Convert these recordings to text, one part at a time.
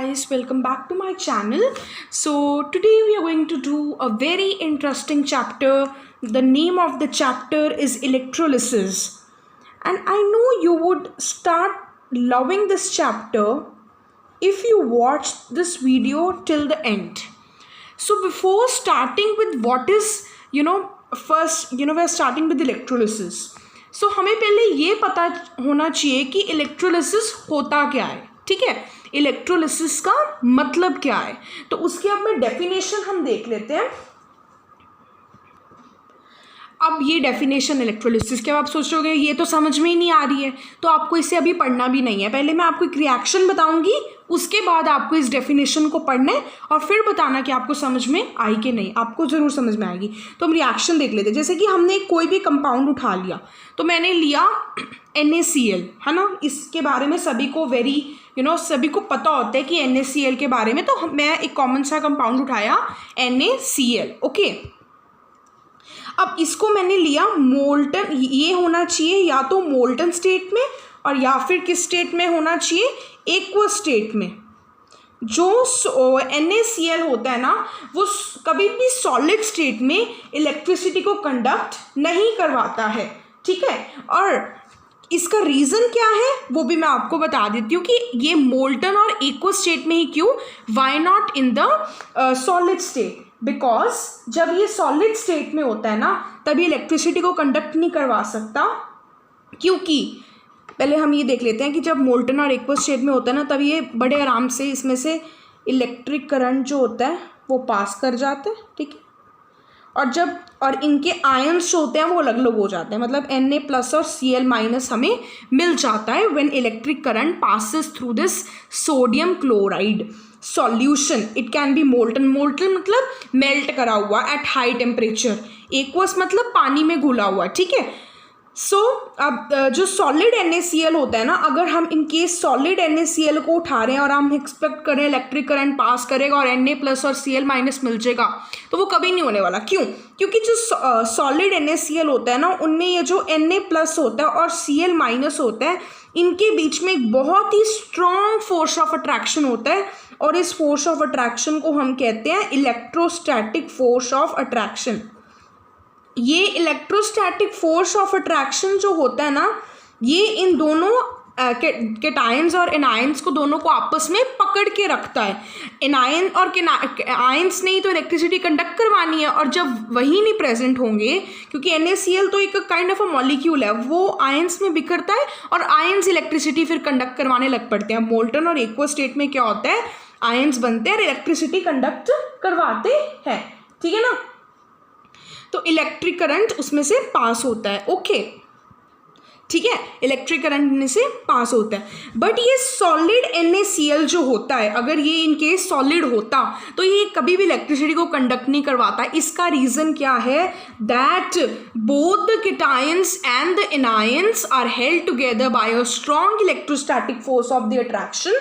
guys, welcome back to my channel. So today we are going to do a very interesting chapter. The name of the chapter is electrolysis, and I know you would start loving this chapter if you watch this video till the end. So before starting with what is, first, we're starting with electrolysis. So हमें पहले ये पता होना चाहिए कि electrolysis होता क्या है. ठीक है, इलेक्ट्रोलिसिस का मतलब क्या है. तो उसकी अब मैं डेफिनेशन हम देख लेते हैं. अब ये डेफिनेशन इलेक्ट्रोलिसिस के, अब आप सोचोगे ये तो समझ में ही नहीं आ रही है, तो आपको इसे अभी पढ़ना भी नहीं है. पहले मैं आपको एक रिएक्शन बताऊंगी, उसके बाद आपको इस डेफिनेशन को पढ़ना है और फिर बताना कि आपको समझ में आई कि नहीं. आपको ज़रूर समझ में आएगी. तो हम रिएक्शन देख लेते हैं. जैसे कि हमने कोई भी कंपाउंड उठा लिया, तो मैंने लिया NaCl, है ना. इसके बारे में सभी को सभी को पता होता है कि NaCl के बारे में. तो मैं एक कॉमन सा कंपाउंड उठाया NaCl. ओके, अब इसको मैंने लिया मोल्टन. ये होना चाहिए या तो मोल्टन स्टेट में और या फिर किस स्टेट में होना चाहिए, एक्वस स्टेट में. जो NaCl होता है ना, वो कभी भी सॉलिड स्टेट में इलेक्ट्रिसिटी को कंडक्ट नहीं करवाता है. ठीक है, और इसका रीज़न क्या है वो भी मैं आपको बता देती हूँ कि ये मोल्टन और एक्वस स्टेट में ही क्यों. Why not in the solid state? Because जब ये सॉलिड स्टेट में होता है ना, तभी इलेक्ट्रिसिटी को कंडक्ट नहीं करवा सकता. क्योंकि पहले हम ये देख लेते हैं कि जब मोल्टन और एक्वस स्टेट में होता है ना, तब ये बड़े आराम से इसमें से इलेक्ट्रिक करंट जो होता है वो पास कर जाते हैं. ठीक है, और इनके आयन्स जो होते हैं वो अलग अलग हो जाते हैं. मतलब Na+ और Cl- हमें मिल जाता है when electric current passes through this sodium chloride solution. It can be molten. Molten मतलब मेल्ट करा हुआ एट हाई टेम्परेचर. एक्वस मतलब पानी में घुला हुआ. ठीक है. सो अब जो सॉलिड NaCl होता है ना, अगर हम इनकेस सॉलिड NaCl को उठा रहे हैं और हम एक्सपेक्ट करें इलेक्ट्रिक करंट पास करेगा और Na+ और Cl- मिल जाएगा, तो वो कभी नहीं होने वाला. क्यों? क्योंकि जो सॉलिड NaCl होता है ना, उनमें ये जो Na+ होता है और Cl- होता है, इनके बीच में एक बहुत ही स्ट्रॉन्ग फोर्स ऑफ अट्रैक्शन होता है. और इस फोर्स ऑफ अट्रैक्शन को हम कहते हैं इलेक्ट्रोस्टैटिक फोर्स ऑफ अट्रैक्शन. ये इलेक्ट्रोस्टैटिक फोर्स ऑफ अट्रैक्शन जो होता है ना, ये इन दोनों केटायंस और एनायंस को दोनों को आपस में पकड़ के रखता है. एनायन और आयंस ने ही तो इलेक्ट्रिसिटी कंडक्ट करवानी है, और जब वही नहीं प्रेजेंट होंगे, क्योंकि NaCl तो एक काइंड ऑफ अ मॉलिक्यूल है, वो आयंस में बिखरता है और आयंस इलेक्ट्रिसिटी फिर कंडक्ट करवाने लग पड़ते हैं. मोल्टन और एक्वस स्टेट में क्या होता है, आयंस बनते हैं और इलेक्ट्रिसिटी कंडक्ट करवाते हैं. ठीक है ना. तो इलेक्ट्रिक करंट उसमें से पास होता है. ओके, ठीक है, इलेक्ट्रिक करंट में से पास होता है. बट ये सॉलिड NaCl जो होता है, अगर ये इनकेस सॉलिड होता तो ये कभी भी इलेक्ट्रिसिटी को कंडक्ट नहीं करवाता. इसका रीज़न क्या है, that both the cations and the anions are held together by a strong electrostatic force of the attraction.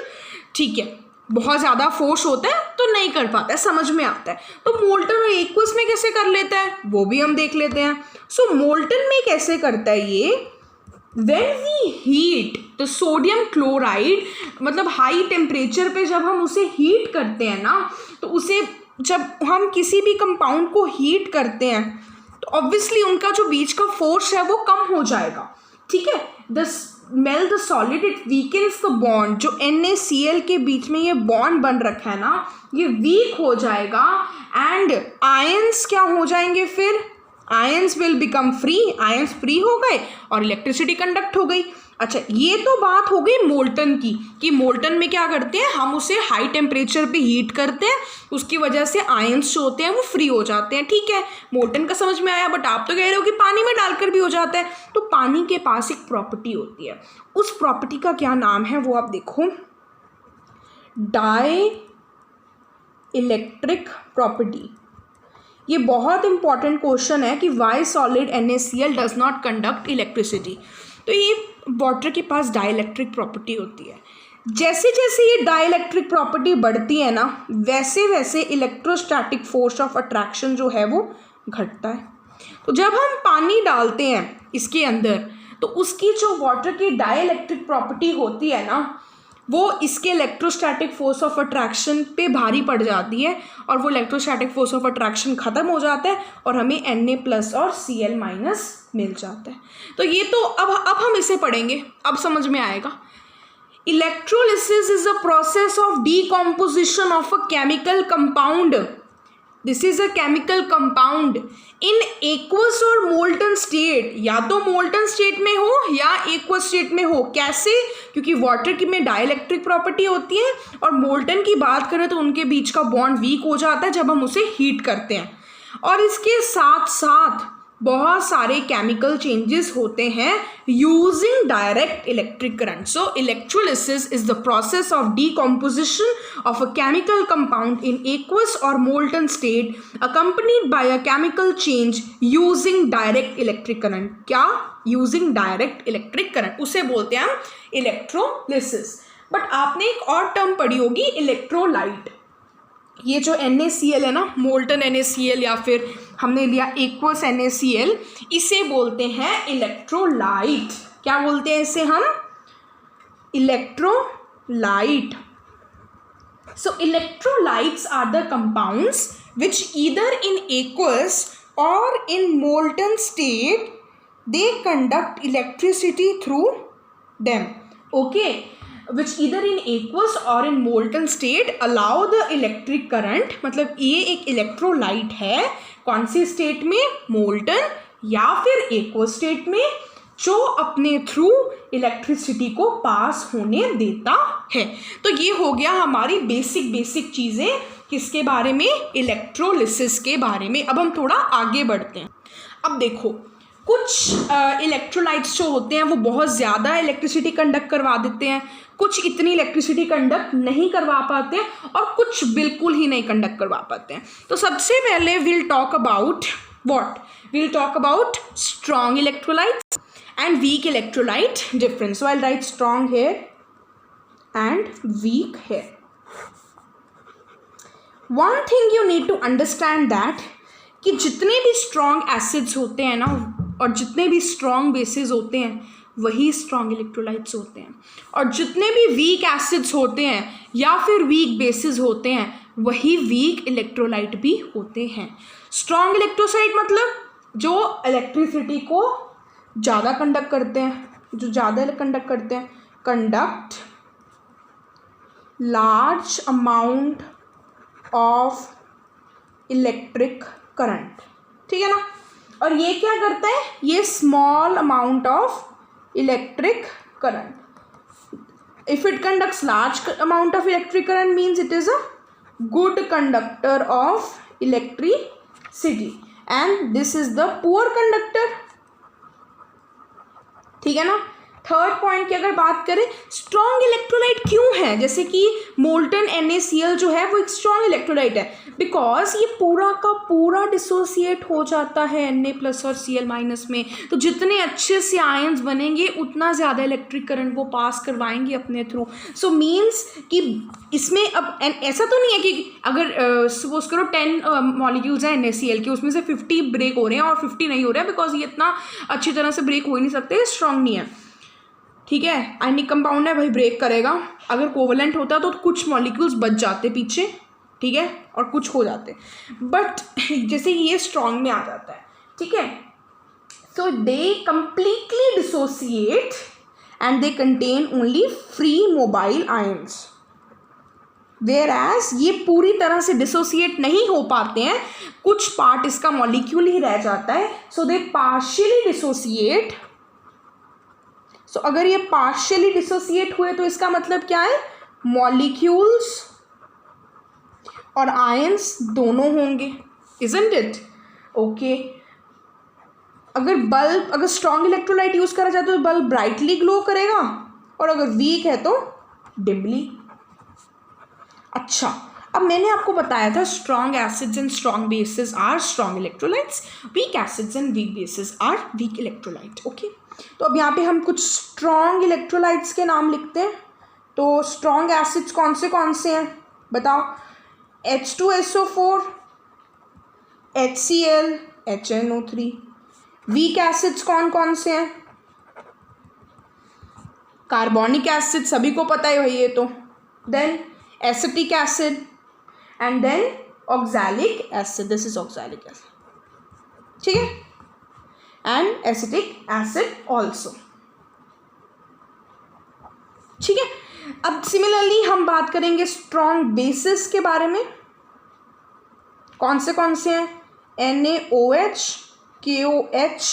ठीक है, बहुत ज़्यादा फोर्स होता है तो नहीं कर पाता है, समझ में आता है. तो मोल्टन और एक्वस में कैसे कर लेता है वो भी हम देख लेते हैं. सो मोल्टन में कैसे करता है ये, when we heat the sodium chloride, मतलब हाई टेम्परेचर पे जब हम उसे हीट करते हैं ना, तो उसे जब हम किसी भी कंपाउंड को हीट करते हैं तो ऑब्वियसली उनका जो बीच का फोर्स है वो कम हो जाएगा. ठीक है, melt the solid, it weakens the bond. जो NaCl के बीच में ये बॉन्ड बन रखा है ना, ये वीक हो जाएगा एंड आयंस क्या हो जाएंगे, फिर ions will become free. Ions free हो गए और इलेक्ट्रिसिटी कंडक्ट हो गई. अच्छा, ये तो बात हो गई मोल्टन की, कि मोल्टन में क्या करते हैं, हम उसे हाई टेम्परेचर पे हीट करते हैं, उसकी वजह से आयंस जो होते हैं वो फ्री हो जाते हैं. ठीक है, मोल्टन का समझ में आया. बट आप तो कह रहे हो कि पानी में डालकर भी हो जाता है. तो पानी के पास एक प्रॉपर्टी होती है, उस प्रॉपर्टी का क्या नाम है वो आप देखो, डाई इलेक्ट्रिक प्रॉपर्टी. ये बहुत इंपॉर्टेंट क्वेश्चन है कि why solid NaCl does not conduct electricity. तो ये वाटर के पास डाइलेक्ट्रिक प्रॉपर्टी होती है. जैसे जैसे ये डाइलेक्ट्रिक प्रॉपर्टी बढ़ती है ना, वैसे वैसे इलेक्ट्रोस्टैटिक फोर्स ऑफ अट्रैक्शन जो है वो घटता है. तो जब हम पानी डालते हैं इसके अंदर, तो उसकी जो वाटर की डाइलेक्ट्रिक प्रॉपर्टी होती है ना, वो इसके इलेक्ट्रोस्टैटिक फोर्स ऑफ अट्रैक्शन पे भारी पड़ जाती है और वो इलेक्ट्रोस्टैटिक फोर्स ऑफ अट्रैक्शन ख़त्म हो जाता है और हमें Na+ और Cl- मिल जाता है। तो ये तो अब हम इसे पढ़ेंगे, अब समझ में आएगा। Electrolysis is a process of decomposition of a chemical compound. This is a chemical compound in aqueous or molten state, या तो मोल्टन स्टेट में हो या एक्वस स्टेट में हो। कैसे? क्योंकि वाटर की में डाइलेक्ट्रिक प्रॉपर्टी होती है और मोल्टन की बात करें तो उनके बीच का बॉन्ड वीक हो जाता है जब हम उसे हीट करते हैं। और इसके साथ साथ बहुत सारे केमिकल चेंजेस होते हैं using direct electric current. So electrolysis is the process of decomposition of a chemical compound in aqueous or molten state accompanied by a chemical change using direct electric current. क्या? Using direct electric current, उसे बोलते हैं हम electrolysis. But आपने एक और term पढ़ी होगी, इलेक्ट्रोलाइट। ये जो NaCl है ना, मोल्टन NaCl या फिर हमने लिया एक्वस NaCl, इसे बोलते हैं इलेक्ट्रोलाइट। क्या बोलते हैं इसे हम? Electrolyte. So electrolytes are the compounds which either in aqueous or in molten state they conduct electricity through them. Okay, which either in aqueous or in molten state allow the electric current। मतलब ये एक electrolyte है, कौन सी state में? Molten या फिर aqueous state में, जो अपने थ्रू इलेक्ट्रिसिटी को पास होने देता है। तो ये हो गया हमारी बेसिक चीज़ें किसके बारे में? इलेक्ट्रोलिसिस के बारे में। अब हम थोड़ा आगे बढ़ते हैं। अब देखो, कुछ इलेक्ट्रोलाइट्स जो होते हैं वो बहुत ज़्यादा इलेक्ट्रिसिटी कंडक्ट करवा देते हैं, कुछ इतनी इलेक्ट्रिसिटी कंडक्ट नहीं करवा पाते और कुछ बिल्कुल ही नहीं कंडक्ट करवा पाते हैं। तो सबसे पहले we'll talk about what? We'll talk about strong electrolytes and weak electrolyte difference. So I write strong here and weak here. One thing you need to understand that कि जितने भी स्ट्रॉन्ग एसिड्स होते हैं ना और जितने भी स्ट्रॉन्ग बेसिस होते हैं वही स्ट्रॉन्ग इलेक्ट्रोलाइट्स होते हैं, और जितने भी वीक एसिड्स होते हैं या फिर वीक बेसिस होते हैं वही वीक इलेक्ट्रोलाइट भी होते हैं। स्ट्रॉन्ग इलेक्ट्रोलाइट मतलब जो इलेक्ट्रिसिटी को ज़्यादा कंडक्ट करते हैं, जो ज़्यादा कंडक्ट करते हैं, conduct large amount of electric current. ठीक है ना? और ये क्या करता है? ये small amount of electric current. If it conducts large amount of electric current means it is a good conductor of electricity and this is the poor conductor. ठीक है ना? थर्ड पॉइंट की अगर बात करें, स्ट्रॉन्ग इलेक्ट्रोलाइट क्यों है? जैसे कि मोल्टन NaCl जो है वो एक स्ट्रॉन्ग इलेक्ट्रोलाइट है बिकॉज ये पूरा का पूरा डिसोसिएट हो जाता है Na+ और Cl- में। तो जितने अच्छे से आयंस बनेंगे उतना ज़्यादा इलेक्ट्रिक करंट वो पास करवाएंगे अपने थ्रू। सो मीन्स कि इसमें अब ऐसा तो नहीं है कि अगर सपोज करो 10 मॉलिक्यूल्स हैं NaCl के, उसमें से 50 ब्रेक हो रहे हैं और 50 नहीं हो रहे हैं बिकॉज ये इतना अच्छी तरह से ब्रेक हो ही नहीं सकते, स्ट्रॉन्ग नहीं है। ठीक है, आयनिक कंपाउंड है भाई, ब्रेक करेगा। अगर कोवलेंट होता तो कुछ मॉलिक्यूल्स बच जाते पीछे, ठीक है, और कुछ हो जाते, बट जैसे ये स्ट्रॉन्ग में आ जाता है। ठीक है, so they completely dissociate and they contain only free mobile ions, whereas ये पूरी तरह से डिसोसिएट नहीं हो पाते हैं, कुछ पार्ट इसका मॉलिक्यूल ही रह जाता है। सो दे पार्शियली डिसोसिएट। सो अगर ये पार्शियली डिसोसिएट हुए तो इसका मतलब क्या है? मॉलिक्यूल्स और आयंस दोनों होंगे, इजंट इट? ओके, अगर स्ट्रॉन्ग इलेक्ट्रोलाइट यूज करा जाए तो बल्ब ब्राइटली ग्लो करेगा और अगर वीक है तो डिमली। अच्छा, अब मैंने आपको बताया था strong acids and strong bases are strong electrolytes, weak acids and weak bases are weak electrolyte. Okay, तो अब यहाँ पे हम कुछ स्ट्रॉन्ग इलेक्ट्रोलाइट्स के नाम लिखते हैं। तो स्ट्रॉन्ग एसिड्स कौन से हैं बताओ? H2SO4, HCl, HNO3। Weak acids कौन से हैं? कार्बोनिक एसिड सभी को पता है ये तो, then acetic acid and then oxalic acid, this is oxalic acid, ठीक है, एंड एसिटिक एसिड ऑल्सो, ठीक है। अब सिमिलरली हम बात करेंगे स्ट्रॉन्ग बेसिस के बारे में। कौन से हैं? NaOH, KOH,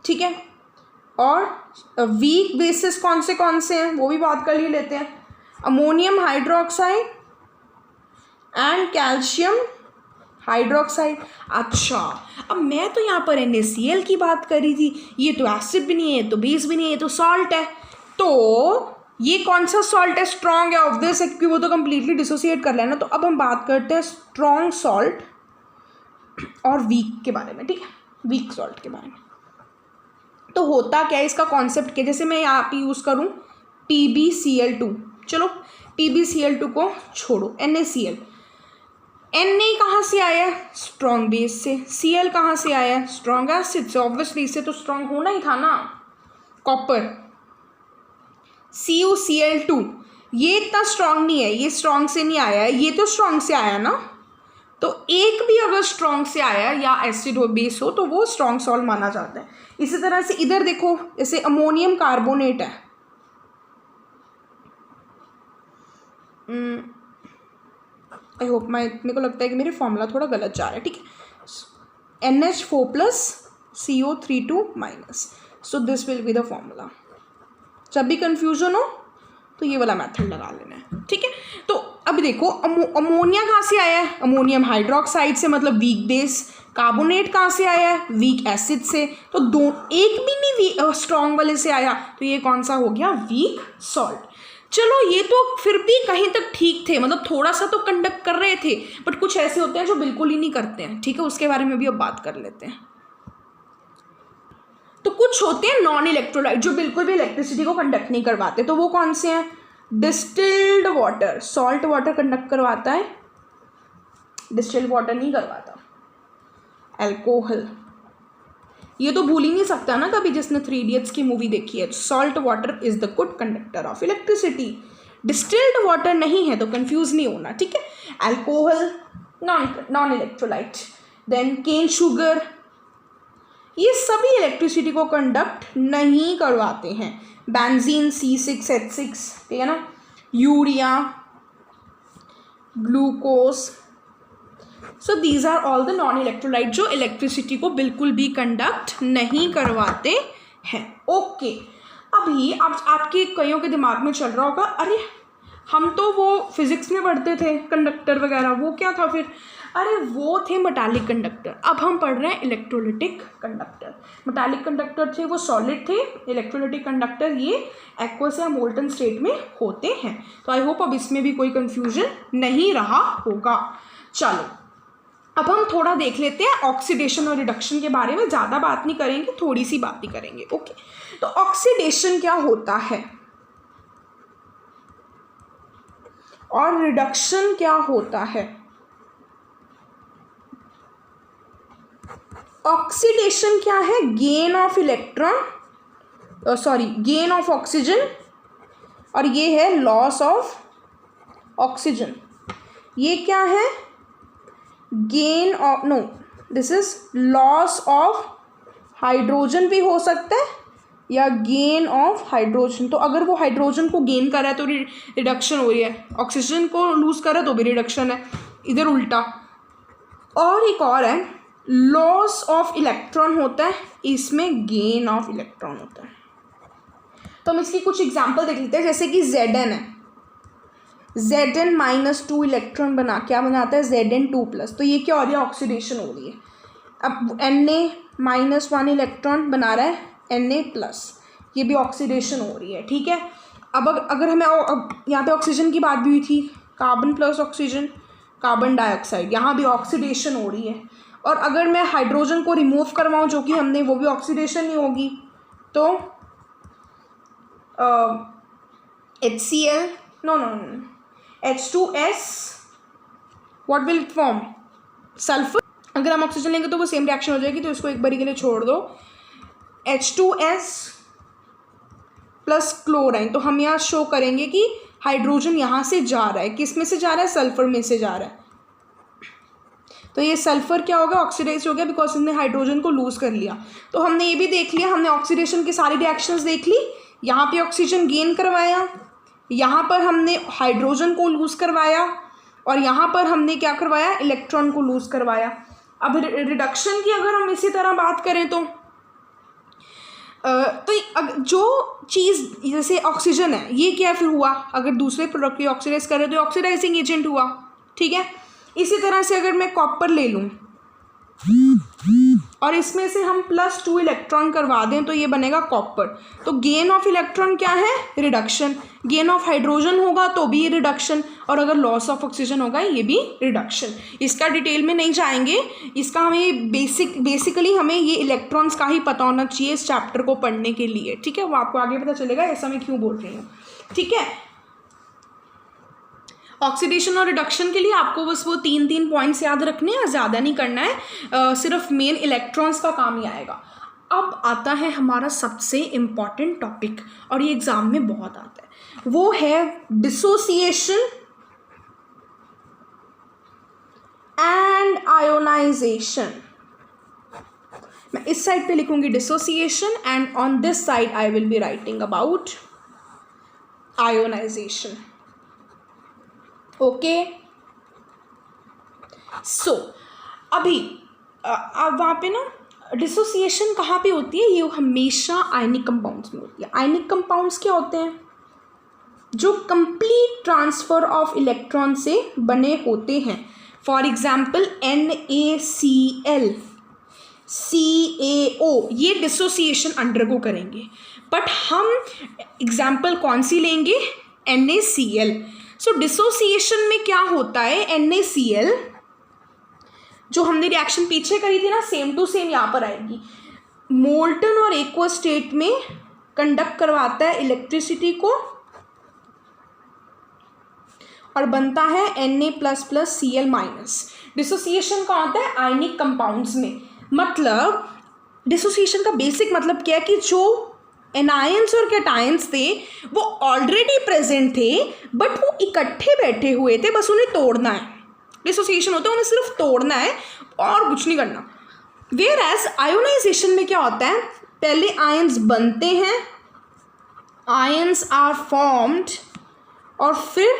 ठीक है। और वीक बेसिस कौन से हैं वो भी बात कर ही लेते हैं। Ammonium hydroxide and calcium hydroxide. अच्छा, अब मैं तो यहाँ पर NaCl की बात कर रही थी, ये तो एसिड भी नहीं है, ये तो बेस भी नहीं है, ये तो सॉल्ट है। तो ये कौन सा सॉल्ट है? स्ट्रॉन्ग है ऑब्वियस है, क्योंकि वो तो कंप्लीटली डिसोसिएट कर लेना। तो अब हम बात करते हैं स्ट्रॉन्ग सॉल्ट और वीक के बारे में, ठीक है, वीक सॉल्ट के बारे में। तो होता क्या है, इसका कॉन्सेप्ट क्या, जैसे मैं यहाँ पे यूज़ करूँ PbCl2, चलो PbCl2 को छोड़ो, NaCl, Na कहाँ से आया है? स्ट्रॉन्ग बेस से। Cl कहाँ से आया है? स्ट्रॉन्ग एसिड से। ऑब्वियसली इससे तो स्ट्रॉन्ग होना ही था ना। कॉपर, CuCl2, ये इतना स्ट्रॉन्ग नहीं है, ये स्ट्रॉन्ग से नहीं आया है, ये तो स्ट्रॉन्ग से आया ना। तो एक भी अगर स्ट्रॉन्ग से आया या एसिड हो, बेस हो, तो वो स्ट्रॉन्ग सॉल्ट माना जाता है। इसी तरह से इधर देखो, जैसे अमोनियम कार्बोनेट है, आई होप मेरे को लगता है कि मेरे फॉर्मूला थोड़ा गलत जा रहा है, ठीक है, NH4+CO32-, so this will be the formula. जब भी कंफ्यूजन हो तो ये वाला मेथड लगा लेना है, ठीक है। तो अब देखो अमोनिया कहाँ से आया है? अमोनियम हाइड्रोक्साइड से, मतलब वीक बेस। कार्बोनेट कहाँ से आया है? वीक एसिड से। तो दो, एक भी नहीं स्ट्रॉन्ग वाले से आया, तो ये कौन सा हो गया? Weak salt. चलो ये तो फिर भी कहीं तक ठीक थे, मतलब थोड़ा सा तो कंडक्ट कर रहे थे, बट कुछ ऐसे होते हैं जो बिल्कुल ही नहीं करते हैं, ठीक है, उसके बारे में भी अब बात कर लेते हैं। तो कुछ होते हैं नॉन इलेक्ट्रोलाइट जो बिल्कुल भी इलेक्ट्रिसिटी को कंडक्ट नहीं करवाते, तो वो कौन से हैं? Distilled water, salt water conduct करवाता है, डिस्टिल्ड वाटर नहीं करवाता। अल्कोहल, ये तो भूल ही नहीं सकता ना कभी जिसने 3 Idiots की मूवी देखी है। Salt water is the good conductor of electricity. Distilled water नहीं है तो कंफ्यूज नहीं होना, ठीक है। Alcohol non electrolyte. Then cane sugar, ये सभी इलेक्ट्रिसिटी को कंडक्ट नहीं करवाते हैं। बेंजीन C6H6, ठीक है ना, urea, glucose, so these are all the non electrolyte जो इलेक्ट्रिसिटी को बिल्कुल भी कंडक्ट नहीं करवाते हैं। ओके, अभी आपके कईयों के दिमाग में चल रहा होगा, अरे हम तो वो फिजिक्स में पढ़ते थे कंडक्टर वगैरह, वो क्या था फिर? अरे वो थे मेटालिक कंडक्टर। अब हम पढ़ रहे हैं इलेक्ट्रोलिटिक कंडक्टर। मेटालिक कंडक्टर थे वो सॉलिड थे, इलेक्ट्रोलिटिक कंडक्टर ये एक्वस या मोल्टन स्टेट में होते हैं। तो आई होप अब इसमें भी कोई कंफ्यूजन नहीं रहा होगा। चलो अब हम थोड़ा देख लेते हैं ऑक्सीडेशन और रिडक्शन के बारे में। ज़्यादा बात नहीं करेंगे, थोड़ी सी बात ही करेंगे। ओके, तो ऑक्सीडेशन क्या होता है और रिडक्शन क्या होता है? ऑक्सीडेशन क्या है? Gain of electron, gain of oxygen, और ये है लॉस ऑफ ऑक्सीजन। ये क्या है? Gain of, no, this is loss of hydrogen भी हो सकता है या गेन ऑफ हाइड्रोजन। तो अगर वो हाइड्रोजन को गेन कर रहा है तो रिडक्शन हो रही है, ऑक्सीजन को लूज कर रहा है तो भी रिडक्शन है, इधर उल्टा। और एक और है, लॉस ऑफ इलेक्ट्रॉन होता है, इसमें गेन ऑफ इलेक्ट्रॉन होता है। तो हम इसकी कुछ एग्जांपल देख लेते हैं, जैसे कि Zn है, Zn-2 इलेक्ट्रॉन बना, क्या बनाता है? Zn2+। तो ये क्या हो रही है? ऑक्सीडेशन हो रही है। अब Na-1 इलेक्ट्रॉन बना रहा है Na+, ये भी ऑक्सीडेशन हो रही है, ठीक है। अब अगर हमें यहाँ पे ऑक्सीजन की बात भी हुई थी, carbon plus oxygen, carbon dioxide, यहाँ भी ऑक्सीडेशन हो रही है। और अगर मैं हाइड्रोजन को रिमूव करवाऊँ जो कि हमने, वो भी ऑक्सीडेशन नहीं होगी। तो HCl, no, H2S, what will form? Sulphur. अगर हम ऑक्सीजन लेंगे तो वो सेम रिएक्शन हो जाएगी, तो इसको एक बारी के लिए छोड़ दो। H2S प्लस क्लोराइन, तो हम यहाँ शो करेंगे कि हाइड्रोजन यहाँ से जा रहा है, किस में से जा रहा है, सल्फर में से जा रहा है। तो ये सल्फर क्या होगा, ऑक्सीडाइज हो गया बिकॉज इसने हाइड्रोजन को लूज कर लिया। तो हमने ये भी देख लिया, हमने ऑक्सीडेशन की सारी रिएक्शंस देख ली। यहाँ पे ऑक्सीजन गेन करवाया, यहाँ पर हमने हाइड्रोजन को लूज करवाया, और यहाँ पर हमने क्या करवाया, इलेक्ट्रॉन को लूज करवाया। अब रिडक्शन की अगर हम इसी तरह बात करें तो जो चीज़ जैसे ऑक्सीजन है, ये क्या फिर हुआ, अगर दूसरे प्रोडक्ट को ऑक्सीडाइज करें तो ऑक्सीडाइजिंग एजेंट हुआ, ठीक है। इसी तरह से अगर मैं कॉपर ले लूँ और इसमें से हम +2 इलेक्ट्रॉन करवा दें तो ये बनेगा कॉपर। तो गेन ऑफ इलेक्ट्रॉन क्या है, रिडक्शन। गेन ऑफ हाइड्रोजन होगा तो भी रिडक्शन, और अगर लॉस ऑफ ऑक्सीजन होगा ये भी रिडक्शन। इसका डिटेल में नहीं जाएंगे, इसका हमें बेसिकली हमें ये इलेक्ट्रॉन्स का ही पता होना चाहिए इस चैप्टर को पढ़ने के लिए, ठीक है। वो आपको आगे पता चलेगा ऐसा मैं क्यों बोल रही हूँ, ठीक है। ऑक्सीडेशन और रिडक्शन के लिए आपको बस वो 3 पॉइंट्स याद रखने हैं, ज़्यादा नहीं करना है, सिर्फ मेन इलेक्ट्रॉन्स का काम ही आएगा। अब आता है हमारा सबसे इम्पॉर्टेंट टॉपिक, और ये एग्जाम में बहुत आता है, वो है डिसोसिएशन एंड आयोनाइजेशन। मैं इस साइड पे लिखूंगी dissociation, and on this side I will be writing about ionisation. Okay, so अभी अब वहाँ पे ना डिसोसिएशन कहाँ पे होती है, ये हमेशा आयनिक कंपाउंड्स में होती है। आयनिक कंपाउंड्स क्या होते हैं, जो कंप्लीट ट्रांसफर ऑफ इलेक्ट्रॉन से बने होते हैं। फॉर एग्जाम्पल NaCl, CaO, ये डिसोसिएशन अंडरगो करेंगे। बट हम एग्जाम्पल कौन सी लेंगे, NaCl। सो डिसोसिएशन में क्या होता है, NaCl जो हमने रिएक्शन पीछे करी थी ना, सेम टू सेम यहाँ पर आएगी। मोल्टन और एक्वा स्टेट में कंडक्ट करवाता है इलेक्ट्रिसिटी को, और बनता है Na++Cl-। डिसोसिएशन का होता है आयनिक कंपाउंड्स में। मतलब डिसोसिएशन का बेसिक मतलब क्या है कि जो एनायंस और कैटायंस थे वो ऑलरेडी प्रेजेंट थे, बट वो इकट्ठे बैठे हुए थे, बस उन्हें तोड़ना है। डिसोसिएशन होता है उन्हें सिर्फ तोड़ना है और कुछ नहीं करना। वेयर एज आयोनाइजेशन में क्या होता है, पहले आयंस बनते हैं, आयंस आर फॉर्म्ड, और फिर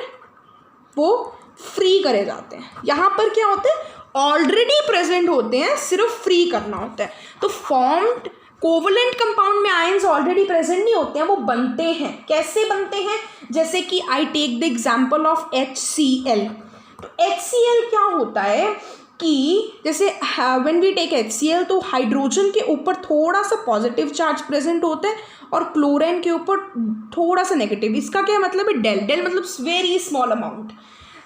वो फ्री करे जाते हैं। यहाँ पर क्या होता है, ऑलरेडी प्रेजेंट होते हैं, सिर्फ फ्री करना होता है। तो फॉर्म्ड कोवलेंट कंपाउंड में आयंस ऑलरेडी प्रेजेंट नहीं होते हैं, वो बनते हैं। कैसे बनते हैं, जैसे कि I take the example of HCl। तो HCl क्या होता है कि जैसे व्हेन वी टेक HCl तो हाइड्रोजन के ऊपर थोड़ा सा पॉजिटिव चार्ज प्रेजेंट होता है और क्लोरीन के ऊपर थोड़ा सा नेगेटिव। इसका क्या मतलब है, डेल मतलब very small amount.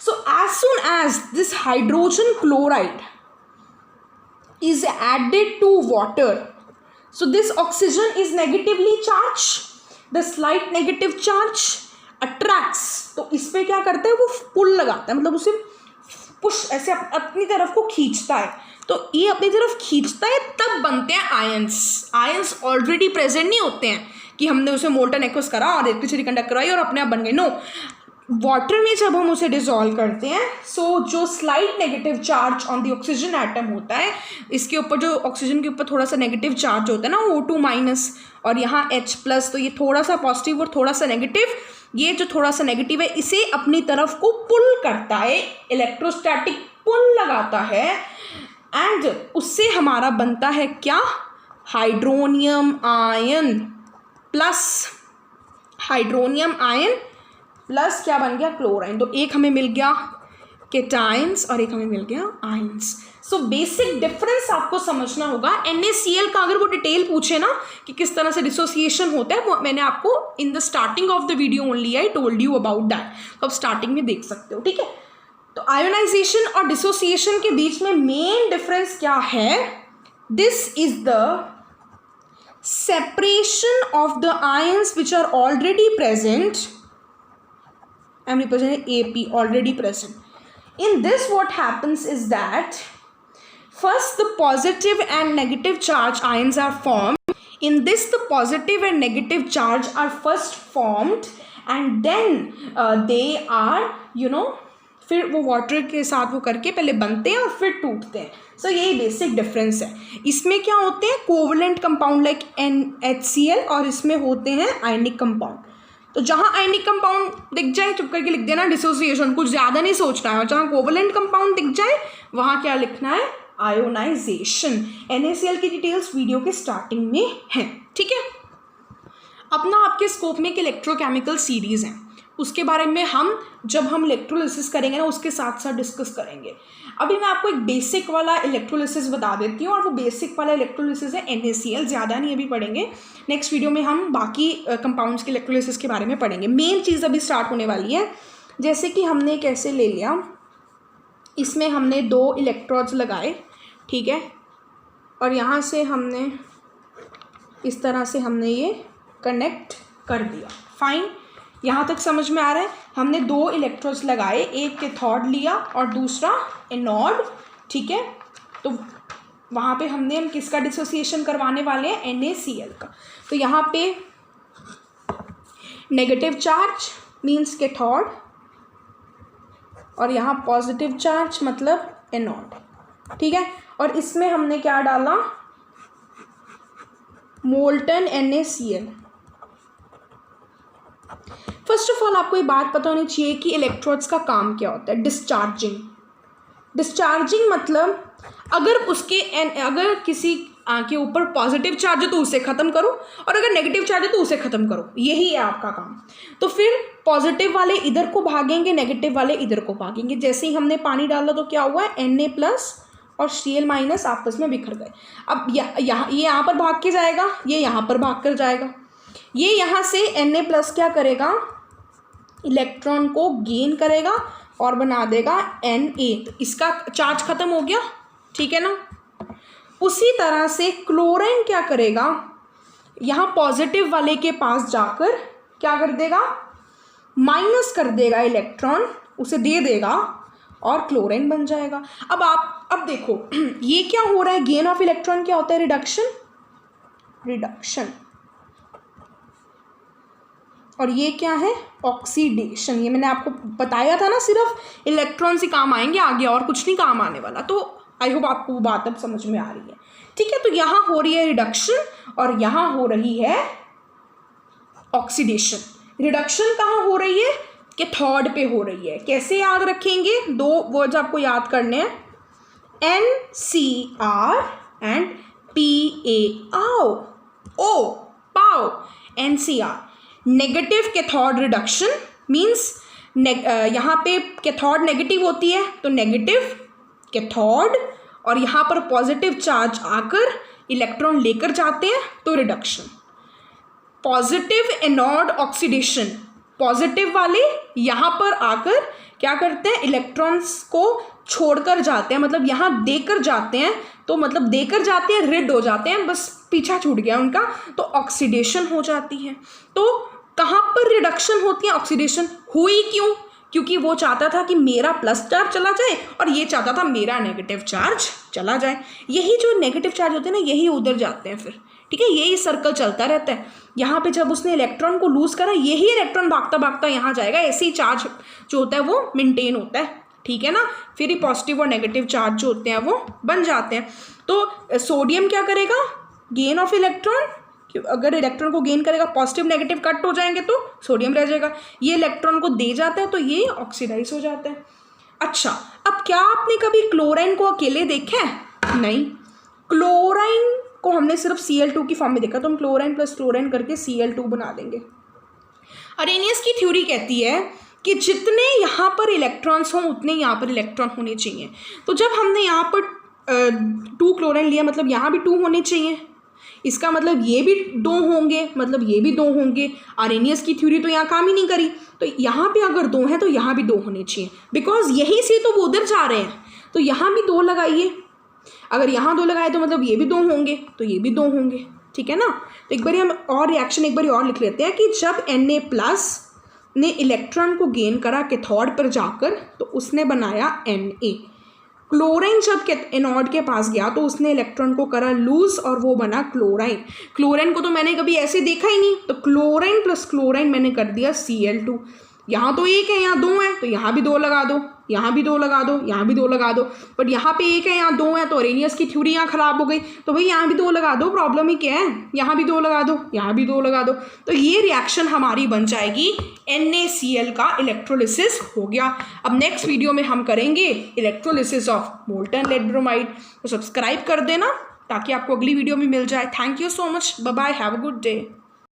So as soon as this hydrogen chloride is added to water, so this oxygen is negatively charged, the slight negative charge attracts। तो इस पे क्या करता है, वो पुल लगाता है, मतलब उसे पुश ऐसे अपनी तरफ को खींचता है। तो ये अपनी तरफ खींचता है, तब बनते हैं आयंस। आयंस ऑलरेडी प्रेजेंट नहीं होते हैं कि हमने उसे मोल्टन एक्वस करा और इलेक्ट्रिसिटी कंडक्ट कराई और अपने आप बन गए। नो, वाटर में जब हम उसे डिसॉल्व करते हैं, सो जो slight negative charge on the oxygen atom होता है, इसके ऊपर जो ऑक्सीजन के ऊपर थोड़ा सा नेगेटिव चार्ज होता है ना, O2- और यहाँ H+, तो ये थोड़ा सा पॉजिटिव और थोड़ा सा नेगेटिव, ये जो थोड़ा सा नेगेटिव है इसे अपनी तरफ को पुल करता है, इलेक्ट्रोस्टैटिक पुल लगाता है, एंड उससे हमारा बनता है क्या, hydronium ion plus hydronium ion plus क्या बन गया, क्लोराइन। तो एक हमें मिल गया केटाइंस और एक हमें मिल गया आयंस। सो बेसिक डिफरेंस आपको समझना होगा। NaCl का अगर वो डिटेल पूछे ना कि किस तरह से डिसोसिएशन होता है, वो मैंने आपको in the starting of the video only I told you about that, तो आप स्टार्टिंग में देख सकते हो, ठीक है। तो आयोनाइजेशन और डिसोसिएशन के बीच में मेन डिफरेंस क्या है, this is the separation of the ions which are already present. I am representing AP, already present. In this what happens is that first the positive and negative charge ions are formed In this the positive and negative charge are first formed and then they are फिर वो water के साथ वो करके पहले बनते हैं और फिर टूटते हैं. सो यही बेसिक डिफरेंस है. इसमें क्या होते हैं कोवलेंट कंपाउंड लाइक NaHCl और इसमें होते हैं आयनिक कंपाउंड. तो जहाँ आयनिक कंपाउंड दिख जाए चुप करके लिख देना डिसोसिएशन, कुछ ज़्यादा नहीं सोचना है. और जहाँ कोवलेंट कंपाउंड दिख जाए वहाँ क्या लिखना है आयोनाइजेशन. NaCl की डिटेल्स वीडियो के स्टार्टिंग में हैं. ठीक है. अपना आपके स्कोप में एक इलेक्ट्रोकेमिकल सीरीज़ है, उसके बारे में जब हम इलेक्ट्रोलिसिस करेंगे ना उसके साथ साथ डिस्कस करेंगे. अभी मैं आपको एक बेसिक वाला इलेक्ट्रोलिसिस बता देती हूँ और वो बेसिक वाला इलेक्ट्रोलिसिस है NaCl. ज़्यादा नहीं अभी पढ़ेंगे, नेक्स्ट वीडियो में हम बाकी कंपाउंड्स के इलेक्ट्रोलिसिस के बारे में पढ़ेंगे. मेन चीज़ अभी स्टार्ट होने वाली है. जैसे कि हमने कैसे ले लिया, इसमें हमने 2 इलेक्ट्रोड्स लगाए, ठीक है, और यहाँ से हमने इस तरह से हमने ये कनेक्ट कर दिया. फाइन, यहाँ तक समझ में आ रहा है. हमने 2 इलेक्ट्रोड्स लगाए, एक कैथोड लिया और दूसरा एनोड. ठीक है, तो वहाँ पे हम किसका डिसोसिएशन करवाने वाले हैं NaCl का. तो यहाँ पे नेगेटिव चार्ज मीन्स कैथोड और यहाँ पॉजिटिव चार्ज मतलब एनोड. ठीक है, और इसमें हमने क्या डाला molten NaCl. First of all आपको ये बात पता होनी चाहिए कि इलेक्ट्रोड्स का काम क्या होता है. डिस्चार्जिंग मतलब अगर किसी के ऊपर पॉजिटिव चार्ज है तो उसे ख़त्म करो और अगर नेगेटिव चार्ज है तो उसे ख़त्म करो. यही है आपका काम. तो फिर पॉजिटिव वाले इधर को भागेंगे, नेगेटिव वाले इधर को भागेंगे. जैसे ही हमने पानी डाला तो क्या हुआ, Na+ और Cl- आपस में बिखर गए. अब ये यहाँ पर भाग के जाएगा, ये यहाँ पर भाग कर जाएगा. ये यहाँ से Na+ क्या करेगा, इलेक्ट्रॉन को गेन करेगा और बना देगा Na. तो इसका चार्ज ख़त्म हो गया. ठीक है ना. उसी तरह से क्लोरीन क्या करेगा, यहाँ पॉजिटिव वाले के पास जाकर क्या कर देगा, माइनस कर देगा इलेक्ट्रॉन, उसे दे देगा और क्लोरीन बन जाएगा. अब देखो ये क्या हो रहा है, गेन ऑफ इलेक्ट्रॉन क्या होता है, रिडक्शन. और ये क्या है, ऑक्सीडेशन. ये मैंने आपको बताया था ना, सिर्फ इलेक्ट्रॉन से काम आएंगे, आगे और कुछ नहीं काम आने वाला. तो आई होप आपको वो बात अब समझ में आ रही है. ठीक है, तो यहाँ हो रही है रिडक्शन और यहाँ हो रही है ऑक्सीडेशन. रिडक्शन कहाँ हो रही है, कैथोड पे हो रही है. कैसे याद रखेंगे, 2 वर्ड्स आपको याद करने हैं, NCr and PaO. NCr negative cathode reduction means यहाँ पे कैथोड नेगेटिव होती है तो नेगेटिव कैथोड और यहाँ पर पॉजिटिव चार्ज आकर इलेक्ट्रॉन लेकर जाते हैं तो reduction. Positive anode oxidation, positive वाले यहाँ पर आकर क्या करते हैं, इलेक्ट्रॉन्स को छोड़कर जाते हैं, मतलब यहाँ देकर जाते हैं, तो मतलब देकर जाते हैं, रिड हो जाते हैं, बस पीछा छूट गया उनका, तो ऑक्सीडेशन हो जाती है. तो कहाँ पर रिडक्शन होती है, ऑक्सीडेशन हुई. क्यों, क्योंकि वो चाहता था कि मेरा प्लस चार्ज चला जाए और ये चाहता था मेरा नेगेटिव चार्ज चला जाए. यही जो नेगेटिव चार्ज होते हैं ना, यही उधर जाते हैं फिर. ठीक है, यही सर्कल चलता रहता है. यहाँ पे जब उसने इलेक्ट्रॉन को लूज करा, यही इलेक्ट्रॉन भागता भागता यहाँ जाएगा. ऐसे ही चार्ज जो होता है वो मेंटेन होता है. ठीक है ना, फिर ही पॉजिटिव और नेगेटिव चार्ज जो होते हैं वो बन जाते हैं. तो सोडियम क्या करेगा, गेन ऑफ इलेक्ट्रॉन. अगर इलेक्ट्रॉन को गेन करेगा, पॉजिटिव नेगेटिव कट हो जाएंगे तो सोडियम रह जाएगा. ये इलेक्ट्रॉन को दे जाता है तो ये ऑक्सीडाइज हो जाता है. अच्छा, अब क्या आपने कभी क्लोराइन को अकेले देखा है, नहीं. क्लोराइन को हमने सिर्फ Cl2 की फॉर्म में देखा, तो हम क्लोराइन प्लस क्लोराइन करके Cl2 बना देंगे. अरेनियस की थ्योरी कहती है कि जितने यहाँ पर इलेक्ट्रॉन्स हों उतने यहाँ पर इलेक्ट्रॉन होने चाहिए. तो जब हमने यहाँ पर 2 क्लोराइन लिया, मतलब यहाँ भी 2 होने चाहिए, इसका मतलब ये भी 2 होंगे, मतलब ये भी 2 होंगे. अरेनियस की थ्योरी तो यहाँ काम ही नहीं करी. तो यहाँ पे अगर 2 हैं तो यहाँ भी 2 होने चाहिए, बिकॉज यहीं से तो वो उधर जा रहे हैं. तो यहाँ भी 2 लगाइए, अगर यहाँ 2 लगाए तो मतलब ये भी 2 होंगे, तो ये भी 2 होंगे. ठीक है ना. तो एक बार हम और रिएक्शन एक बार और लिख लेते हैं कि जब Na+ ने इलेक्ट्रॉन को गेन करा कैथोड पर जाकर, तो उसने बनाया Na. क्लोराइन जब एनोड के पास गया तो उसने इलेक्ट्रॉन को करा लूज और वो बना क्लोराइन। क्लोराइन को तो मैंने कभी ऐसे देखा ही नहीं, तो क्लोराइन प्लस क्लोराइन मैंने कर दिया Cl2। यहाँ तो एक है, यहाँ दो है, तो यहाँ भी दो लगा दो, यहाँ भी दो लगा दो, यहाँ भी दो लगा दो। बट यहाँ पे एक है, यहाँ दो है, तो अरेनियस की थ्योरी यहाँ खराब हो गई, तो भाई यहाँ भी दो लगा दो, प्रॉब्लम ही क्या है, यहाँ भी दो लगा दो, यहाँ भी दो लगा दो। तो ये रिएक्शन हमारी बन जाएगी NaCl का इलेक्ट्रोलिसिस हो गया। अब नेक्स्ट वीडियो में हम करेंगे electrolysis of molten lead bromide. तो सब्सक्राइब कर देना ताकि आपको अगली वीडियो में मिल जाए। Thank you so much, bye bye, have a good day.